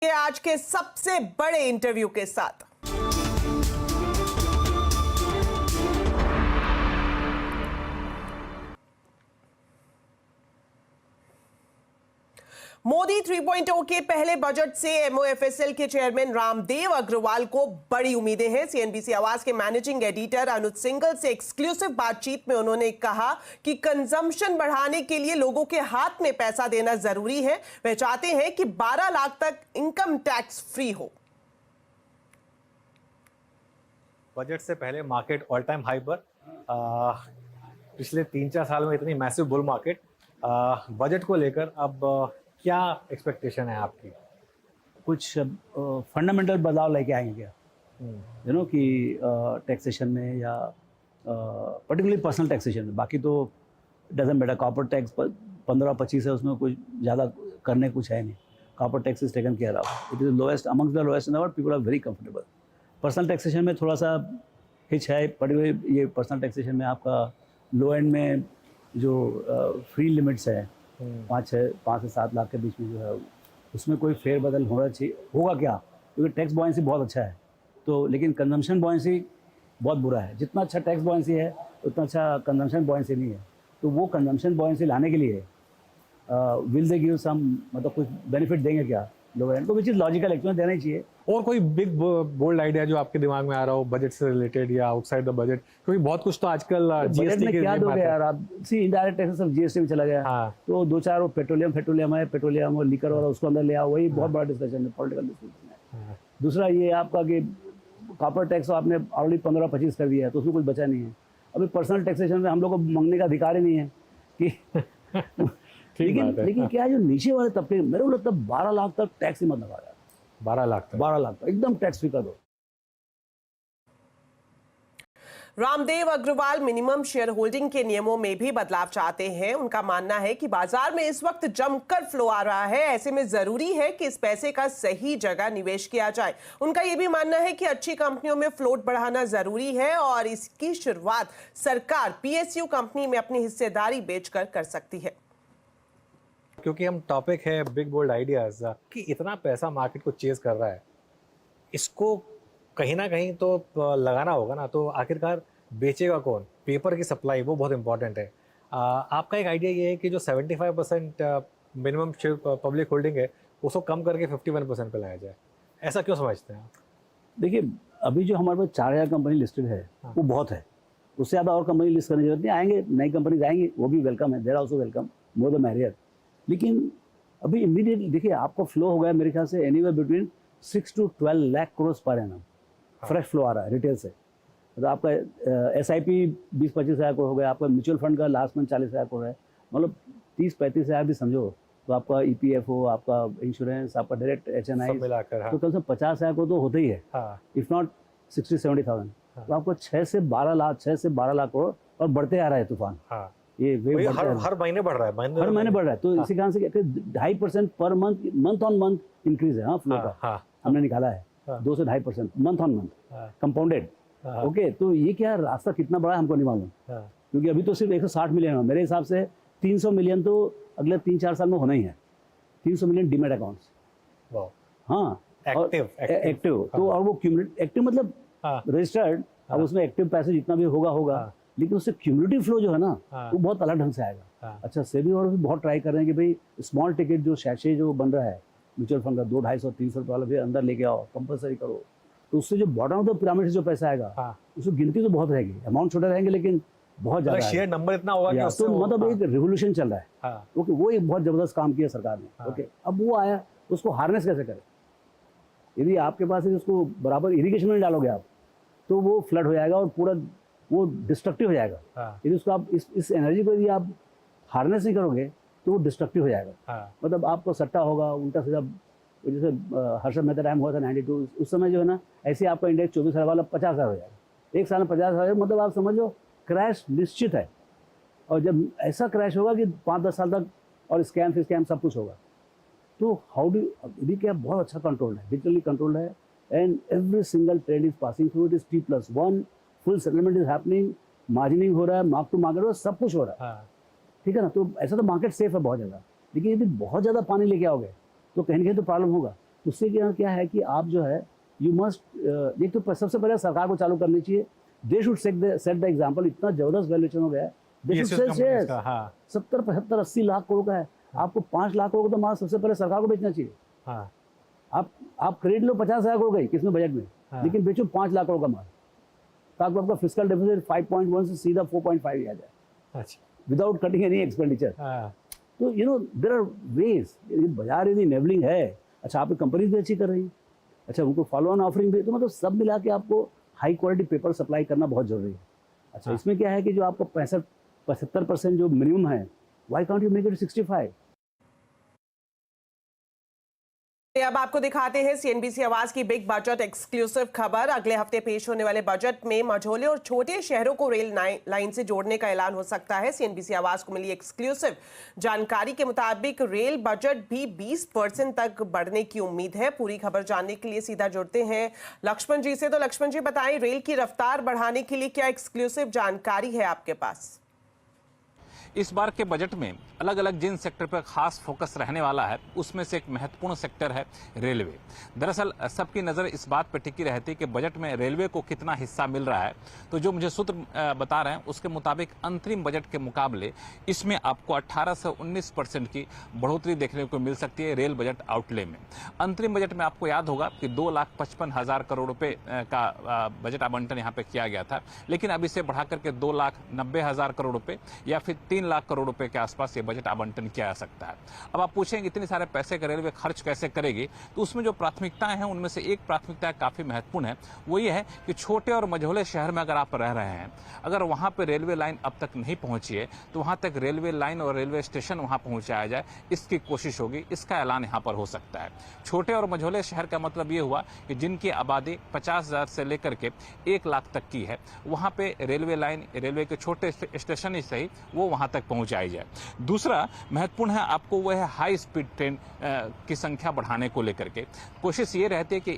ये आज के सबसे बड़े इंटरव्यू के साथ। मोदी 3.0 के पहले बजट से एमओएफएसएल के चेयरमैन रामदेव अग्रवाल को बड़ी उम्मीदें हैं। सीएनबीसी आवाज के मैनेजिंग एडिटर अनुज सिंघल से एक्सक्लूसिव बातचीत में उन्होंने कहा कि कंजम्पशन बढ़ाने के लिए लोगों के हाथ में पैसा देना जरूरी है। वे चाहते हैं कि 12 लाख तक इनकम टैक्स फ्री हो। बजट से पहले मार्केट ऑल टाइम हाई पर, पिछले 3-4 साल में इतनी मैसिव बुल मार्केट, बजट को लेकर अब क्या एक्सपेक्टेशन है आपकी? कुछ फंडामेंटल बदलाव लेके आएंगे क्या कि टैक्सेशन में या पर्टिकुलरली पर्सनल टैक्सेशन में? बाकी तो डजंट मैटर, कॉर्पोरेट टैक्स 15-25 है, उसमें कुछ ज़्यादा करने कुछ है नहीं। Corporate tax is taken care of, it is lowest amongst the lowest in the world, people are very comfortable. Personal taxation में थोड़ा सा हिच है, पर्टिकुलरली ये पर्सनल टैक्सेशन में आपका लो एंड में जो फ्री लिमिट्स है 5 से 7 लाख के बीच में जो है, उसमें कोई फेरबदल होना चाहिए। होगा क्या? क्योंकि टैक्स बॉयंसी बहुत अच्छा है तो, लेकिन कंजम्पशन बॉयंसी बहुत बुरा है। जितना अच्छा टैक्स बॉयंसी है उतना अच्छा कंजम्पशन बॉयंसी नहीं है। तो वो कंजम्पशन बॉयंसी लाने के लिए विल दे गिव सम, मतलब कुछ बेनिफिट देंगे क्या लोग एंड को, विच इज़ लॉजिकल, एक्चुअली देना ही चाहिए। और कोई बिग बोल्ड आइडिया जो आपके दिमाग में आ रहा हो बजट से रिलेटेड या आउटसाइड द बजट? क्योंकि बहुत कुछ तो आजकल जीएसटी में क्या दोगे यार आप? सी इनडायरेक्ट टैक्स सब जीएसटी में चला गया। हाँ। तो 2-4 पेट्रोलियम है, पेट्रोलियम और लीकर और उसको अंदर ले आओ, वही बहुत बड़ा डिस्कशन है, पॉलिटिकल डिस्कशन है। दूसरा ये आपका कि कॉर्पोरेट टैक्स आपने ऑलरेडी 15-25 कर दिया है, तो उसमें कुछ बचा नहीं है। अभी पर्सनल टैक्सेशन में हम लोग को मांगने का अधिकार ही नहीं है कि लेकिन क्या जो नीचे वाले तबके, मेरे को लगता है 12 लाख तक टैक्स ही मत लगा यार। 12 लाख तक एकदम टैक्स फ्री कर दो। Ramdev Agrawal minimum share holding के नियमों में भी बदलाव चाहते हैं। उनका मानना है कि बाजार में इस वक्त जमकर फ्लो आ रहा है, ऐसे में जरूरी है कि इस पैसे का सही जगह निवेश किया जाए। उनका यह भी मानना है कि अच्छी कंपनियों में फ्लोट बढ़ाना जरूरी है और इसकी शुरुआत सरकार पीएसयू कंपनी में अपनी हिस्सेदारी बेचकर कर सकती है। क्योंकि हम टॉपिक है बिग बोल्ड आइडियाज कि इतना पैसा मार्केट को चेज कर रहा है, इसको कहीं ना कहीं तो लगाना होगा ना। तो आखिरकार बेचेगा कौन? पेपर की सप्लाई वो बहुत इंपॉर्टेंट है। आपका एक आइडिया ये है कि जो 75% मिनिमम शेयर पब्लिक होल्डिंग है उसको कम करके 51% पे लाया जाए, ऐसा क्यों समझते हैं आप? देखिए, अभी जो हमारे पास 4000 कंपनी लिस्टेड है वो बहुत है, उससे ज़्यादा और कंपनी लिस्ट करने की जरूरत नहीं। आएंगे नई कंपनीज आएंगी, वो भी वेलकम है, there also welcome, more the merrier. लेकिन अभी इमीडिएटली देखिए आपको फ्लो हो गया मेरे ख्याल से anywhere between 6 to 12 lakh crore per annum fresh flow आ रहा है रिटेल से। तो आपका SIP 20-25 हज़ार करोड़ हो गया, आपका म्यूचुअल फंड का लास्ट मंथ 40 हज़ार करोड़ है, मतलब 30-35 हज़ार भी समझो। तो आपका EPFO, आपका इंश्योरेंस, आपका डायरेक्ट HNI मिलाकर तो कम से कम 50 हज़ार करोड़ तो होते ही है, इफ नॉट 60-70,000। तो आपको 6 से 12 लाख करोड़ और बढ़ते आ रहा है तूफान। ये हर महीने बढ़ रहा है, हर महीने बढ़ रहा है। तो इसी कारण से 2.5% per month on month increase है फ्लो का। हमने निकाला है 2 से 2.5% month on month compounded. Okay, तो ये क्या रास्ता कितना बड़ा है हमको नहीं मालूम, क्योंकि अभी तो सिर्फ 160 मिलियन है। मेरे हिसाब से 300 मिलियन तो अगले 3-4 साल में होना ही है। 300 मिलियन डीमैट अकाउंट्स, हाँ एक्टिव। तो और वो एक्टिव मतलब रजिस्टर्ड, अब उसमें एक्टिव पैसे जितना भी होगा, लेकिन उससे क्यूमुलेटिव फ्लो जो है ना वो बहुत अलग ढंग से आएगा। अच्छा, सेबी और भी बहुत ट्राई कर रहे हैं कि भाई स्मॉल टिकट जो शैशे जो बन रहा है म्यूचुअल फंड का 200-250-300 रुपये वाला भी अंदर लेके आओ, कंपलसरी करो। तो उससे जो बॉटम ऑफ द पिरामिड से जो पैसा आएगा उसकी गिनती तो बहुत रहेगी, अमाउंट छोटे रहेंगे लेकिन बहुत ज्यादा शेयर नंबर इतना होगा कि तो मतलब एक रिवोल्यूशन चल रहा है। ओके, वो एक बहुत जबरदस्त काम किया सरकार ने। ओके, अब वो आया, उसको हार्नेस कैसे करें? यदि आपके पास उसको बराबर इरिगेशन में डालोगे आप तो वो फ्लड हो जाएगा और पूरा वो डिस्ट्रक्टिव हो जाएगा। यदि उसको आप इस एनर्जी को यदि आप हार्नेस नहीं करोगे तो वो डिस्ट्रक्टिव हो जाएगा। मतलब आपको सट्टा होगा उल्टा सीधा, जैसे हर्षद मेहता टाइम हुआ था 92, उस समय जो है ना ऐसे आपका इंडेक्स 24 हज़ार वाला 50 हज़ार हो जाएगा, एक साल में 50 हज़ार, मतलब आप समझ लो क्रैश निश्चित है। और जब ऐसा क्रैश होगा कि 5-10 साल तक और स्कैम सब कुछ होगा, तो हाउ डू, यदि क्या बहुत अच्छा कंट्रोल है, डिजिटली कंट्रोल है, and every single trade is passing through, it is T+1, full settlement is happening, margining हो रहा है, मार्क टू मार्केट सब कुछ हो रहा है। ठीक है ना? तो ऐसा तो मार्केट सेफ है बहुत ज़्यादा। लेकिन यदि बहुत ज़्यादा पानी लेके आओगे तो कहीं ना कहीं तो प्रॉब्लम होगा। उससे क्या है कि आप जो है यू मस्ट एक तो सबसे पहले सरकार को चालू करनी चाहिए। They should set the example. इतना जबरदस्त वैल्यूएशन हो गया है, they should say 70 75 80 lakh crore का है, आपको 5 लाख करोड़ का तो माल सबसे पहले सरकार को बेचना चाहिए। हाँ। आप खरीद लो 50,000 करोड़ का किसमें बजट में, लेकिन बेचो 5 लाख करोड़ का माल, ताकि आपका फिस्कल डेफिसिट 5.1 से सीधा 4.5 आ जाए। अच्छा। Without cutting any expenditure. तो you know there are ways. बाजार यदि इनेबलिंग है, अच्छा आपकी कंपनीज भी अच्छी कर रही है, अच्छा उनको फॉलो ऑन ऑफरिंग भी, तो मतलब सब मिला के आपको हाई क्वालिटी पेपर सप्लाई करना बहुत जरूरी है। अच्छा इसमें क्या है कि जो आपका 65-75% जो मिनिमम है, why can't you make it 65? अब आपको दिखाते हैं सीएनबीसी आवाज की बिग बजट एक्सक्लूसिव खबर। अगले हफ्ते पेश होने वाले बजट में मझोले और छोटे शहरों को रेल लाइन से जोड़ने का ऐलान हो सकता है। सीएनबीसी आवाज को मिली एक्सक्लूसिव जानकारी के मुताबिक रेल बजट भी 20% तक बढ़ने की उम्मीद है। पूरी खबर जानने के लिए सीधा जुड़ते हैं लक्ष्मण जी से। तो लक्ष्मण जी बताएं, रेल की रफ्तार बढ़ाने के लिए क्या एक्सक्लूसिव जानकारी है आपके पास? इस बार के बजट में अलग अलग जिन सेक्टर पर खास फोकस रहने वाला है, उसमें से एक महत्वपूर्ण सेक्टर है रेलवे। दरअसल सबकी नज़र इस बात पर टिकी रहती है कि बजट में रेलवे को कितना हिस्सा मिल रहा है। तो जो मुझे सूत्र बता रहे हैं उसके मुताबिक अंतरिम बजट के मुकाबले इसमें आपको 18 से 19% की बढ़ोतरी देखने को मिल सकती है रेल बजट आउटले में। अंतरिम बजट में आपको याद होगा कि 2,55,000 करोड़ रुपए का बजट आवंटन यहाँ पे किया गया था, लेकिन अब इसे बढ़ा करके 2,90,000 करोड़ रुपए या फिर 3 लाख करोड़ रुपए के आसपास ये बजट आवंटन किया जा सकता है। अब आप पूछेंगे इतने सारे पैसे का रेलवे खर्च कैसे करेगी, तो उसमें जो प्राथमिकताएं हैं उनमें से एक प्राथमिकता काफी महत्वपूर्ण है। वो ये है कि छोटे और मझोले शहर में अगर आप रह रहे हैं, अगर वहां पर रेलवे लाइन अब तक नहीं पहुंची है, तो वहां तक रेलवे लाइन और रेलवे स्टेशन वहां पहुंचाया जाए, इसकी कोशिश होगी। इसका ऐलान यहाँ पर हो सकता है। छोटे और मझोले शहर का मतलब ये हुआ कि जिनकी आबादी 50,000 से लेकर के 1 लाख तक की है, वहां पे रेलवे लाइन, रेलवे के छोटे स्टेशन ही सही, वो वहां तक पहुंचाई जाए। दूसरा महत्वपूर्ण है आपको वह है हाई स्पीड ट्रेन की संख्या बढ़ाने को लेकर के कोशिश ये रहती है कि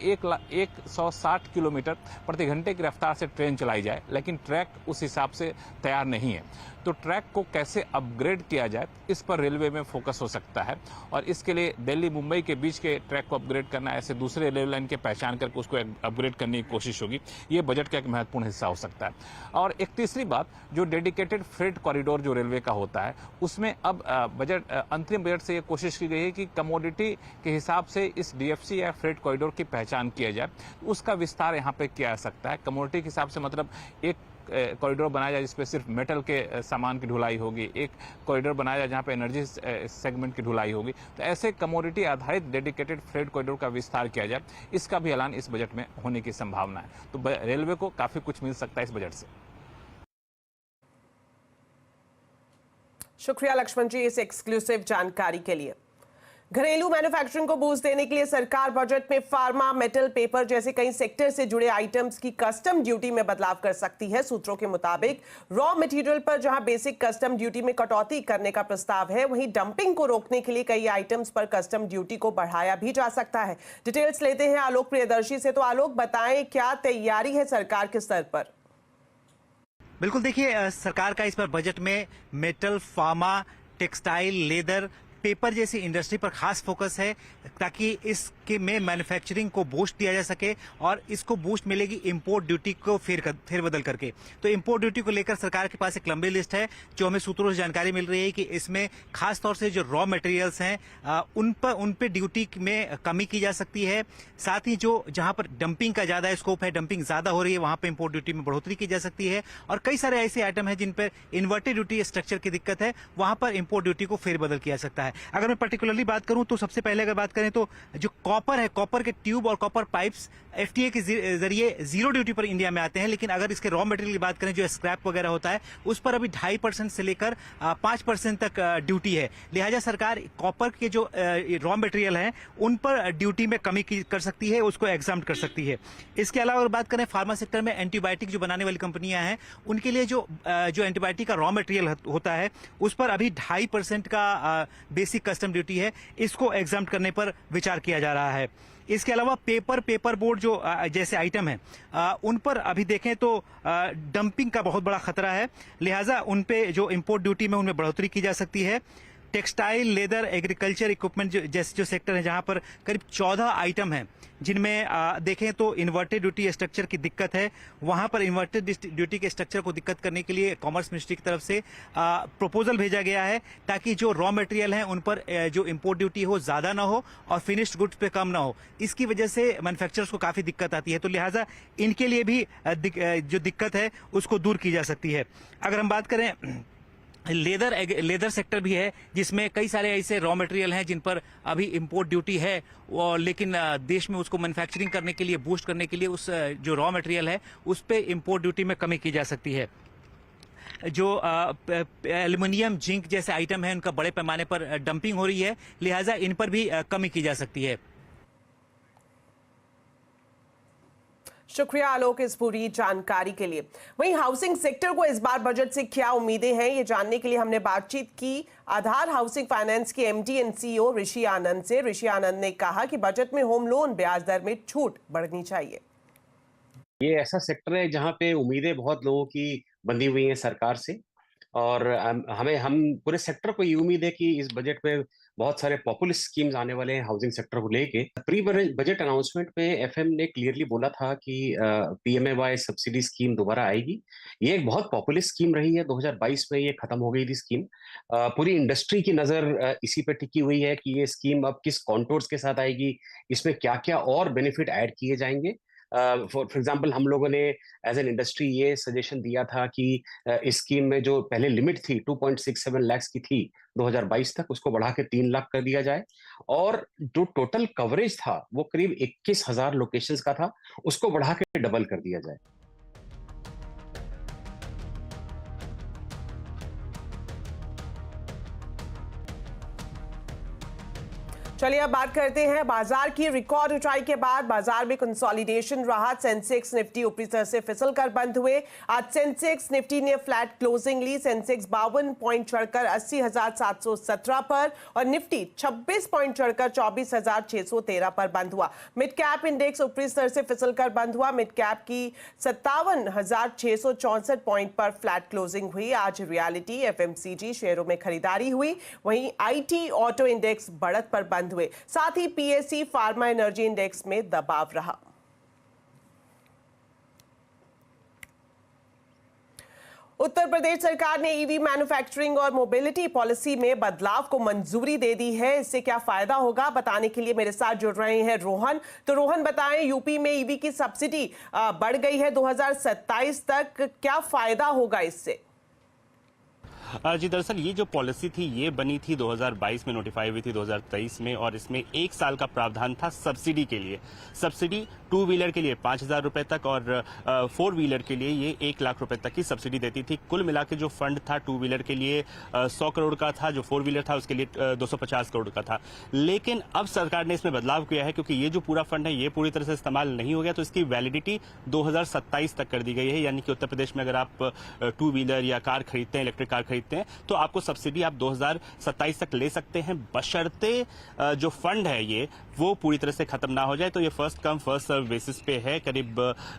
160 किलोमीटर प्रति घंटे की रफ्तार से ट्रेन चलाई जाए, लेकिन ट्रैक उस हिसाब से तैयार नहीं है। तो ट्रैक को कैसे अपग्रेड किया जाए, इस पर रेलवे में फोकस हो सकता है, और इसके लिए दिल्ली मुंबई के बीच के ट्रैक को अपग्रेड करना, ऐसे दूसरे रेलवे लाइन के पहचान करके उसको अपग्रेड करने की कोशिश होगी। ये बजट का एक महत्वपूर्ण हिस्सा हो सकता है। और एक तीसरी बात, जो डेडिकेटेड फ्रेट कॉरिडोर जो रेलवे का होता है, उसमें अब बजट अंतरिम बजट से ये कोशिश की गई है कि कमोडिटी के हिसाब से इस डीएफसी या फ्रेट कॉरिडोर की पहचान किया जाए, उसका विस्तार यहाँ पे किया जा सकता है। कमोडिटी के हिसाब से मतलब एक कॉरिडोर बनाया जाए जिसपे सिर्फ मेटल के सामान की ढुलाई होगी, एक कॉरिडोर बनाया जाए जहाँ पे एनर्जी सेगमेंट की ढुलाई होगी। तो ऐसे कमोडिटी आधारित डेडिकेटेड फ्रेट कॉरिडोर का विस्तार किया जाए, इसका भी ऐलान इस बजट में होने की संभावना है। तो रेलवे को काफी कुछ मिल सकता है इस बजट से। शुक्रिया लक्ष्मण जी इस एक्सक्लूसिव जानकारी के लिए। घरेलू मैन्युफैक्चरिंग को बूस्ट देने के लिए सरकार बजट में फार्मा, मेटल, पेपर जैसे कई सेक्टर से जुड़े आइटम्स की कस्टम ड्यूटी में बदलाव कर सकती है। सूत्रों के मुताबिक रॉ मटेरियल पर जहां बेसिक कस्टम ड्यूटी में कटौती करने का प्रस्ताव है, वहीं डंपिंग को रोकने के लिए कई आइटम्स पर कस्टम ड्यूटी को बढ़ाया भी जा सकता है। डिटेल्स लेते हैं आलोक प्रियदर्शी से। तो आलोक बताएं, क्या तैयारी है सरकार के स्तर पर? बिल्कुल, देखिए सरकार का इस पर बजट में metal, pharma, textile, leather, paper जैसी इंडस्ट्री पर खास फोकस है, ताकि इसके में मैन्युफैक्चरिंग को बूस्ट दिया जा सके, और इसको बूस्ट मिलेगी इंपोर्ट ड्यूटी को फेरबदल करके। तो इंपोर्ट ड्यूटी को लेकर सरकार के पास एक लंबी लिस्ट है, जो हमें सूत्रों से जानकारी मिल रही है कि इसमें खास तौर से जो रॉ मटेरियल्स हैं उन पे ड्यूटी में कमी की जा सकती है। साथ ही जो जहां पर डंपिंग का ज्यादा स्कोप है, डंपिंग ज्यादा हो रही है, वहां पर इंपोर्ट ड्यूटी में बढ़ोतरी की जा सकती है। और कई सारे ऐसे आइटम है जिन पर इन्वर्टेड ड्यूटी स्ट्रक्चर की दिक्कत है, वहां पर इंपोर्ट ड्यूटी को फेरबदल किया जा सकता है। अगर मैं पर्टिकुलरली बात करूं तो सबसे पहले अगर बात करें तो जो कॉपर है, कॉपर के ट्यूब और कॉपर पाइप्स एफटीए के जरिए जीरो ड्यूटी पर इंडिया में आते हैं, लेकिन अगर इसके रॉ मटेरियल की बात करें, जो स्क्रैप वगैरह होता है, उस पर अभी 2.5% से लेकर 5% तक ड्यूटी है। लिहाजा सरकार कॉपर के जो रॉ मटेरियल है उन पर ड्यूटी में कमी कर सकती है, उसको एग्जाम्प्ट कर सकती है। इसके अलावा अगर बात करें फार्मा सेक्टर में, एंटीबायोटिक जो बनाने वाली कंपनियां हैं, उनके लिए जो एंटीबायोटिक का रॉ मटेरियल होता है, उस पर अभी 2.5% का बेसिक कस्टम ड्यूटी है, इसको एग्जाम्प्ट करने पर विचार किया जा रहा है। इसके अलावा पेपर बोर्ड जो जैसे आइटम है, उन पर अभी देखें तो डंपिंग का बहुत बड़ा खतरा है, लिहाजा उन पे जो इंपोर्ट ड्यूटी में उनमें बढ़ोतरी की जा सकती है। टेक्सटाइल, लेदर, एग्रीकल्चर इक्विपमेंट जैसे जो सेक्टर है, जहां पर करीब 14 आइटम हैं, जिनमें देखें तो इन्वर्टेड ड्यूटी स्ट्रक्चर की दिक्कत है। वहां पर इन्वर्टेड ड्यूटी के स्ट्रक्चर को दिक्कत करने के लिए कॉमर्स मिनिस्ट्री की तरफ से प्रपोजल भेजा गया है, ताकि जो रॉ मटेरियल है उन पर जो इम्पोर्ट ड्यूटी हो ज्यादा ना हो और फिनिश्ड गुड्स पे कम ना हो। इसकी वजह से मैन्युफैक्चरर्स को काफी दिक्कत आती है, तो लिहाजा इनके लिए भी जो दिक्कत है उसको दूर की जा सकती है। अगर हम बात करें लेदर सेक्टर भी है, जिसमें कई सारे ऐसे रॉ मटेरियल हैं जिन पर अभी इंपोर्ट ड्यूटी है, और लेकिन देश में उसको मैन्युफैक्चरिंग करने के लिए, बूस्ट करने के लिए उस जो रॉ मटेरियल है उस पे इंपोर्ट ड्यूटी में कमी की जा सकती है। जो एल्युमिनियम, जिंक जैसे आइटम है उनका बड़े पैमाने पर डंपिंग हो रही है, लिहाजा इन पर भी कमी की जा सकती है। शुक्रिया आलोक इस पूरी जानकारी के लिए। वहीं हाउसिंग सेक्टर को इस बार बजट से क्या उम्मीदें हैं, ये जानने के लिए हमने बातचीत की आधार हाउसिंग फाइनेंस के एमडी एंड सीईओ ऋषि आनंद से। ऋषि आनंद ने कहा कि बजट में होम लोन ब्याज दर में छूट बढ़नी चाहिए। ये ऐसा सेक्टर है जहां पे उम्मीदें बहुत लोगों की बंधी हुई हैं सरकार से, और हम पूरे सेक्टर को ये उम्मीद है कि इस बजट में बहुत सारे पॉपुलिस्ट स्कीम्स आने वाले हैं हाउसिंग सेक्टर को लेके। प्री बजट अनाउंसमेंट में एफएम ने क्लियरली बोला था कि पीएमएवाई सब्सिडी स्कीम दोबारा आएगी। ये एक बहुत पॉपुलिस्ट स्कीम रही है, 2022 में ये खत्म हो गई थी स्कीम। पूरी इंडस्ट्री की नजर इसी पे टिकी हुई है कि ये स्कीम अब किस कॉन्टोर्स के साथ आएगी, इसमें क्या क्या और बेनिफिट ऐड किए जाएंगे। फॉर एग्जाम्पल हम लोगों ने एज एन इंडस्ट्री ये सजेशन दिया था कि इस स्कीम में जो पहले लिमिट थी 2.67 लाख की थी 2022 तक, उसको बढ़ा के 3 लाख कर दिया जाए, और जो टोटल कवरेज था वो करीब 21,000 लोकेशंस का था, उसको बढ़ा के डबल कर दिया जाए। चलिए अब बात करते हैं बाजार की। रिकॉर्ड ऊंचाई के बाद बाजार में कंसोलिडेशन रहा। सेंसेक्स निफ्टी ऊपरी स्तर से फिसल कर बंद हुए। आज सेंसेक्स निफ्टी ने फ्लैट क्लोजिंग ली। सेंसेक्स 52 पॉइंट चढ़कर 80,717 पर और निफ्टी 26 पॉइंट चढ़कर 24,613 पर बंद हुआ। मिड कैप इंडेक्स ऊपरी स्तर से फिसल कर बंद हुआ। मिड कैप की 57,664 पॉइंट पर फ्लैट क्लोजिंग हुई। आज रियलिटी, एफएमसीजी शेयरों में खरीदारी हुई। वहीं आईटी, ऑटो इंडेक्स बढ़त पर बंद हुए। साथ ही पीएससी, फार्मा, एनर्जी इंडेक्स में दबाव रहा। उत्तर प्रदेश सरकार ने ईवी मैन्युफैक्चरिंग और मोबिलिटी पॉलिसी में बदलाव को मंजूरी दे दी है। इससे क्या फायदा होगा, बताने के लिए मेरे साथ जुड़ रहे हैं रोहन। तो रोहन बताएं, यूपी में ईवी की सब्सिडी बढ़ गई है 2027 तक, क्या फायदा होगा इससे? जी, दरअसल ये जो पॉलिसी थी ये बनी थी 2022 में, नोटिफाई हुई थी 2023 में, और इसमें 1 साल का प्रावधान था सब्सिडी के लिए। सब्सिडी 2 व्हीलर के लिए 5,000 रुपए तक और 4 व्हीलर के लिए ये 1 लाख रुपए तक की सब्सिडी देती थी। कुल मिला के जो फंड था 2 व्हीलर के लिए 100 करोड़ का था, जो 4 व्हीलर था उसके लिए 250 करोड़ का था। लेकिन अब सरकार ने इसमें बदलाव किया है, क्योंकि ये जो पूरा फंड है ये पूरी तरह से इस्तेमाल नहीं हो गया, तो इसकी वैलिडिटी 2027 तक कर दी गई है। यानी कि उत्तर प्रदेश में अगर आप 2 व्हीलर या कार खरीदते हैं, इलेक्ट्रिक कार खरीदते हैं, तो आपको सब्सिडी आप 2027 तक ले सकते हैं, बशर्ते जो फंड है ये वो पूरी तरह से खत्म ना हो जाए। तो ये first come first serve basis पे है। करीब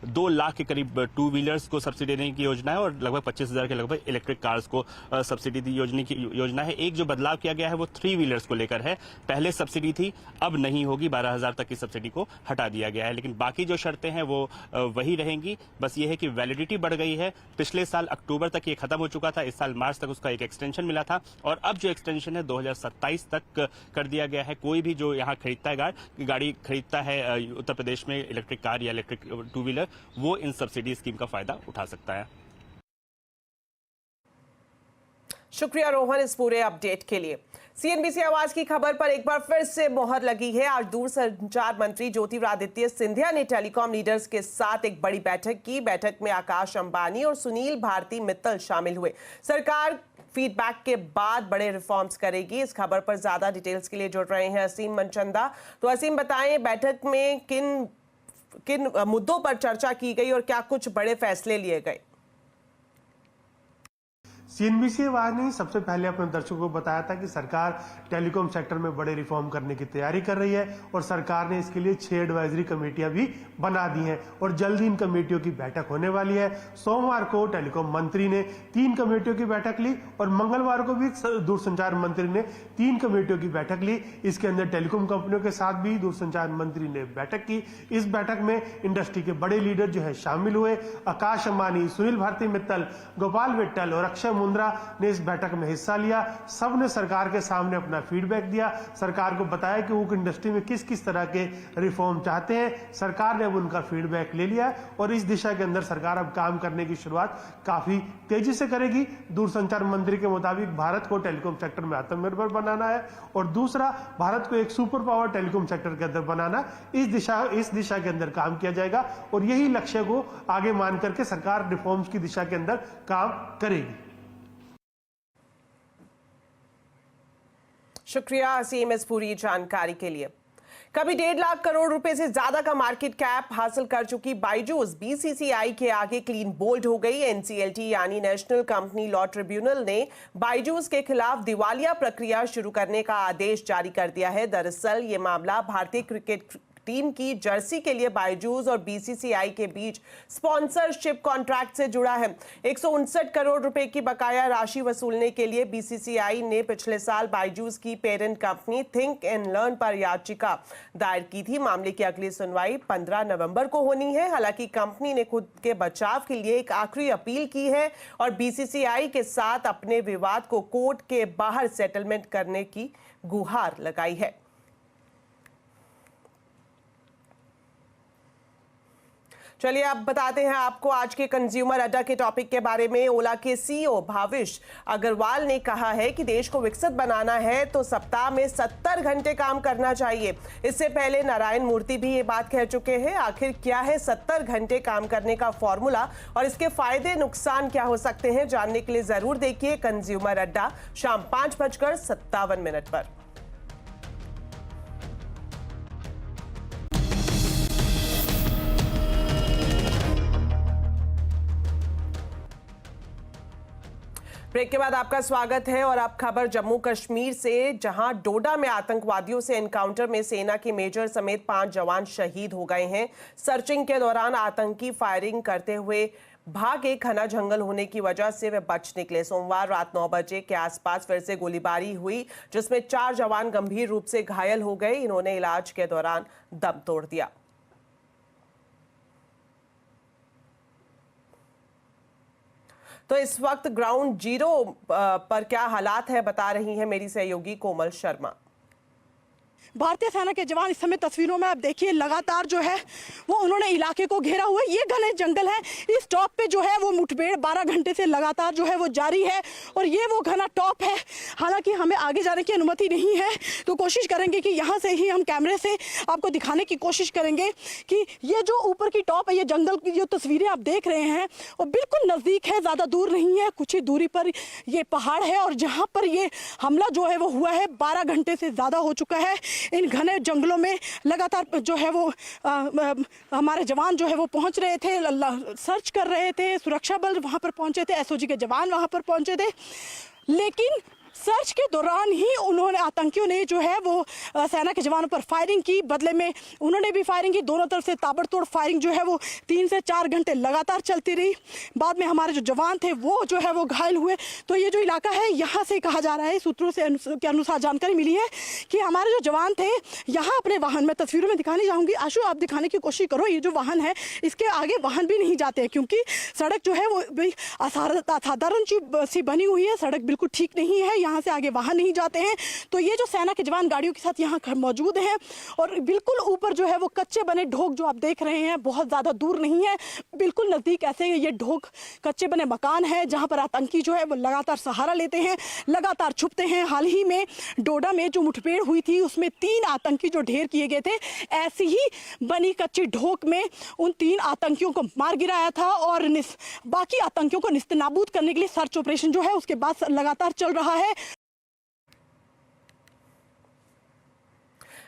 2 लाख के करीब 2 व्हीलर्स को सब्सिडी देने की योजना है और लगभग 25,000 के लगभग इलेक्ट्रिक कार्स को सब्सिडी दी योजना है। एक जो बदलाव किया गया है वो 3 व्हीलर्स को लेकर है। पहले सब्सिडी थी, अब नहीं होगी, 12,000 तक की सब्सिडी को हटा दिया गया है, लेकिन बाकी जो शर्तें हैं वो वही रहेंगी। बस ये है कि वैलिडिटी बढ़ गई है। पिछले साल अक्टूबर तक ये खत्म हो चुका था, इस साल मार्च तक उसका एक एक्सटेंशन मिला था, और अब जो एक्सटेंशन है 2027 तक कर दिया गया है। कोई भी जो यहाँ खरीदता है गाड़ी खरीदता है उत्तर प्रदेश में, इलेक्ट्रिक कार या इलेक्ट्रिक 2 व्हीलर, वो इन सब्सिडी स्कीम का फायदा उठा सकता है। शुक्रिया रोहन इस पूरे अपडेट के लिए। सीएनबीसी आवाज की खबर पर एक बार फिर से मोहर लगी है। आज दूरसंचार मंत्री ज्योतिरादित्य सिंधिया ने टेलीकॉम लीडर्स के साथ एक बड़ी बैठक की। बैठक में आकाश अंबानी और सुनील भारती मित्तल शामिल हुए। सरकार फीडबैक के बाद बड़े रिफॉर्म्स करेगी। इस खबर पर ज्यादा डिटेल्स के लिए जुड़ रहे हैं असीम मनचंदा। तो असीम बताएं, बैठक में किन मुद्दों पर चर्चा की गई और क्या कुछ बड़े फैसले लिए गए? सीएनबीसी वाहिनी सबसे पहले अपने दर्शकों को बताया था कि सरकार टेलीकॉम सेक्टर में बड़े रिफॉर्म करने की तैयारी कर रही है और सरकार ने इसके लिए 6 एडवाइजरी कमेटियां भी बना दी हैं और जल्द ही इन कमेटियों की बैठक होने वाली है। सोमवार को टेलीकॉम मंत्री ने 3 कमेटियों की बैठक ली और मंगलवार को भी दूरसंचार मंत्री ने 3 कमेटियों की बैठक ली। इसके अंदर टेलीकॉम कंपनियों के साथ भी दूरसंचार मंत्री ने बैठक की। इस बैठक में इंडस्ट्री के बड़े लीडर जो है शामिल हुए। आकाश अंबानी, सुनील भारती मित्तल, गोपाल विट्टल और अक्षय मुंद्रा ने इस बैठक में हिस्सा लिया। सब ने सरकार के सामने अपना फीडबैक दिया, सरकार को बताया कि वो इंडस्ट्री में किस किस तरह के रिफॉर्म चाहते हैं। सरकार ने अब उनका फीडबैक ले लिया और इस दिशा के अंदर सरकार अब काम करने की शुरुआत काफी तेजी से करेगी। दूरसंचार मंत्री के मुताबिक भारत को टेलीकॉम सेक्टर में आत्मनिर्भर बनाना है और दूसरा भारत को एक सुपर पावर टेलीकॉम सेक्टर के अंदर बनाना, इस दिशा के अंदर काम किया जाएगा और यही लक्ष्य को आगे मान करके सरकार रिफॉर्म्स की दिशा के अंदर काम करेगी। शुक्रिया असीम इस पूरी जानकारी के लिए। कभी 1.5 लाख करोड़ रुपए से ज्यादा का मार्केट कैप हासिल कर चुकी बायजूस बीसीसीआई के आगे क्लीन बोल्ड हो गई। एनसीएलटी यानी नेशनल कंपनी लॉ ट्रिब्यूनल ने बायजूस के खिलाफ दिवालिया प्रक्रिया शुरू करने का आदेश जारी कर दिया है। दरअसल ये मामला भारतीय क्रिकेट टीम की जर्सी के लिए बायजूस और बीसीसीआई के बीच स्पॉन्सरशिप कॉन्ट्रैक्ट से जुड़ा है। 159 करोड़ रुपए की बकाया राशि वसूलने के लिए बीसीसीआई ने पिछले साल बायजूस की parent company think and learn पर याचिका दायर की थी। मामले की अगली सुनवाई 15 नवंबर को होनी है। हालांकि कंपनी ने खुद के बचाव के लिए एक आखिरी अपील की है और बीसीसीआई के साथ अपने विवाद को कोर्ट के बाहर सेटलमेंट करने की गुहार लगाई है। चलिए अब बताते हैं आपको आज के कंज्यूमर अड्डा के टॉपिक के बारे में। ओला के सीईओ भाविश अग्रवाल ने कहा है कि देश को विकसित बनाना है तो सप्ताह में 70 घंटे काम करना चाहिए। इससे पहले नारायण मूर्ति भी ये बात कह चुके हैं। आखिर क्या है 70 घंटे काम करने का फॉर्मूला और इसके फायदे नुकसान क्या हो सकते हैं, जानने के लिए जरूर देखिए कंज्यूमर अड्डा शाम 5:57 पर। ब्रेक के बाद आपका स्वागत है और अब खबर जम्मू कश्मीर से, जहां डोडा में आतंकवादियों से एनकाउंटर में सेना के मेजर समेत 5 जवान शहीद हो गए हैं। सर्चिंग के दौरान आतंकी फायरिंग करते हुए भागे। घना जंगल होने की वजह से वे बच निकले। सोमवार रात 9 बजे के आसपास फिर से गोलीबारी हुई, जिसमें 4 जवान गंभीर रूप से घायल हो गए। इन्होंने इलाज के दौरान दम तोड़ दिया। तो इस वक्त ग्राउंड जीरो पर क्या हालात है, बता रही है मेरी सहयोगी कोमल शर्मा। भारतीय सेना के जवान इस समय तस्वीरों में आप देखिए लगातार जो है वो उन्होंने इलाके को घेरा हुआ है। ये घने जंगल है, इस टॉप पे जो है वो मुठभेड़ 12 घंटे से लगातार जो है वो जारी है और ये वो घना टॉप है। हालांकि हमें आगे जाने की अनुमति नहीं है, तो कोशिश करेंगे कि यहाँ से ही हम कैमरे से आपको दिखाने की कोशिश करेंगे कि ये जो ऊपर की टॉप है, ये जंगल की जो तस्वीरें आप देख रहे हैं वो बिल्कुल नज़दीक है, ज़्यादा दूर नहीं है। कुछ ही दूरी पर ये पहाड़ है और जहाँ पर ये हमला जो है वो हुआ है 12 घंटे से ज़्यादा हो चुका है। इन घने जंगलों में लगातार जो है वो हमारे जवान जो है वो पहुंच रहे थे, सर्च कर रहे थे, सुरक्षा बल वहां पर पहुंचे थे, एसओजी के जवान वहां पर पहुंचे थे। लेकिन सर्च के दौरान ही उन्होंने आतंकियों ने जो है वो सेना के जवानों पर फायरिंग की। बदले में उन्होंने भी फायरिंग की। दोनों तरफ से ताबड़तोड़ फायरिंग जो है वो 3 से 4 घंटे लगातार चलती रही। बाद में हमारे जो जवान थे वो जो है वो घायल हुए। तो ये जो इलाका है, यहाँ से कहा जा रहा है, सूत्रों से के अनुसार जानकारी मिली है कि हमारे जो जवान थे यहाँ अपने वाहन में, तस्वीरों में दिखाने जाऊँगी, आशु आप दिखाने की कोशिश करो। ये जो वाहन है इसके आगे वाहन भी नहीं जाते हैं क्योंकि सड़क जो है वो असाधारण सी बनी हुई है। सड़क बिल्कुल ठीक नहीं है, यहाँ से आगे वाहन नहीं जाते हैं। तो ये जो सेना के जवान गाड़ियों के साथ यहाँ मौजूद हैं और बिल्कुल ऊपर जो है वो कच्चे बने ढोक जो आप देख रहे हैं, बहुत ज़्यादा दूर नहीं है, बिल्कुल नज़दीक ऐसे ये ढोक कच्चे बने मकान है जहाँ पर आतंकी जो है वो लगातार सहारा लेते हैं, लगातार छुपते हैं। हाल ही में डोडा में जो मुठभेड़ हुई थी उसमें 3 आतंकी जो ढेर किए गए थे, ऐसी ही बनी कच्ची ढोक में उन 3 आतंकियों को मार गिराया था और बाकी आतंकियों को निस्तेनाबूद करने के लिए सर्च ऑपरेशन जो है उसके बाद लगातार चल रहा है।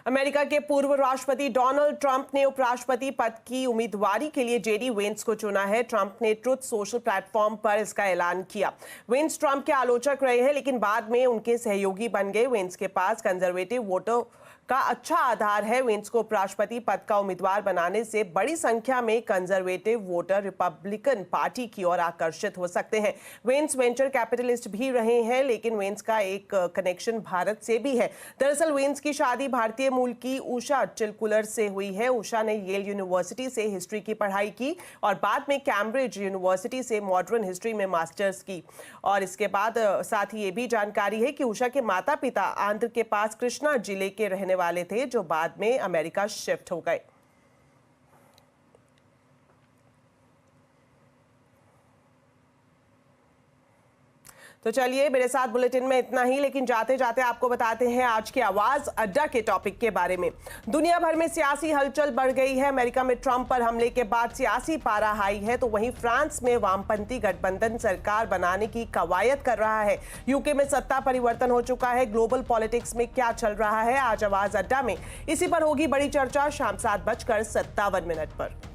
अमेरिका के पूर्व राष्ट्रपति डोनाल्ड ट्रंप ने उपराष्ट्रपति पद की उम्मीदवारी के लिए जेडी वेंस को चुना है। ट्रंप ने ट्रुथ सोशल प्लेटफॉर्म पर इसका ऐलान किया। वेंस ट्रंप के आलोचक रहे हैं, लेकिन बाद में उनके सहयोगी बन गए। वेंस के पास कंजर्वेटिव वोटर का अच्छा आधार है। वेंस को उपराष्ट्रपति पद का उम्मीदवार बनाने से बड़ी संख्या में कंजर्वेटिव वोटर रिपब्लिकन पार्टी की ओर आकर्षित हो सकते हैं। वेंस वेंचर कैपिटलिस्ट भी रहे हैं, लेकिन वेंस का एक कनेक्शन भारत से भी है। दरअसल वेंस की शादी भारतीय मूल की उषा चिलकुलर से हुई है। उषा ने येल यूनिवर्सिटी से हिस्ट्री की पढ़ाई की और बाद में कैम्ब्रिज यूनिवर्सिटी से मॉडर्न हिस्ट्री में मास्टर्स की। और इसके बाद साथ ही ये भी जानकारी है कि उषा के माता पिता आंध्र के पास कृष्णा जिले के रहने वाले थे, जो बाद में अमेरिका शिफ्ट हो गए। तो चलिए, मेरे साथ बुलेटिन में इतना ही, लेकिन जाते जाते आपको बताते हैं आज के आवाज अड्डा के टॉपिक के बारे में। दुनिया भर में सियासी हलचल बढ़ गई है। अमेरिका में ट्रंप पर हमले के बाद सियासी पारा हाई है, तो वहीं फ्रांस में वामपंथी गठबंधन सरकार बनाने की कवायद कर रहा है। यूके में सत्ता परिवर्तन हो चुका है। ग्लोबल पॉलिटिक्स में क्या चल रहा है, आज आवाज अड्डा में इसी पर होगी बड़ी चर्चा शाम 7:57 पर।